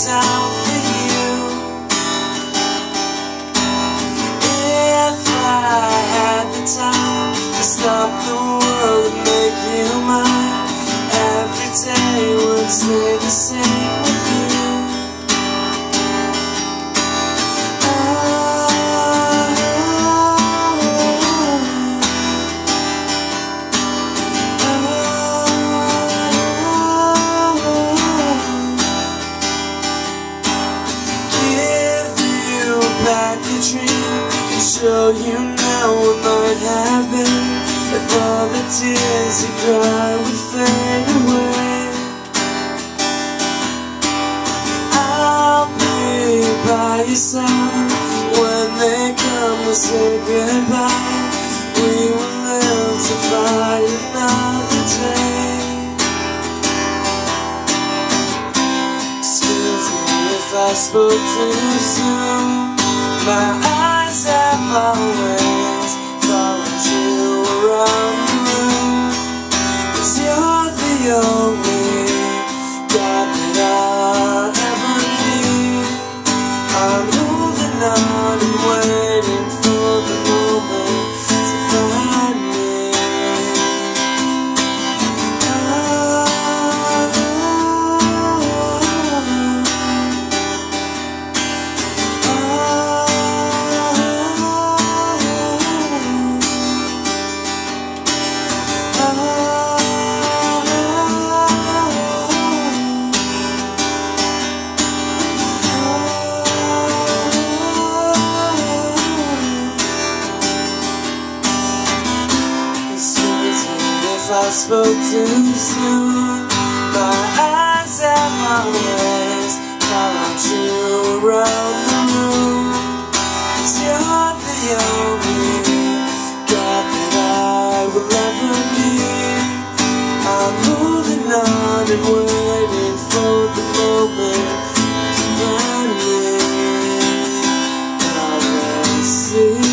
down for you. If I had the time to stop the world and make you mine, every day would stay the same with you. Show you now what might have been, if all the tears you cried would fade away. I'll be by your side when they come to say goodbye. We will live to fight another day. Excuse me if I spoke too soon. My eyes have always followed you around the room, 'cause you're the only God that I ever need. I'm holding on and waiting for the moment to find me. I spoke too soon. My eyes have always followed you around the room, 'cause you're the only God that I will ever need. I'm holding on and waiting for the moment to find me. I will see.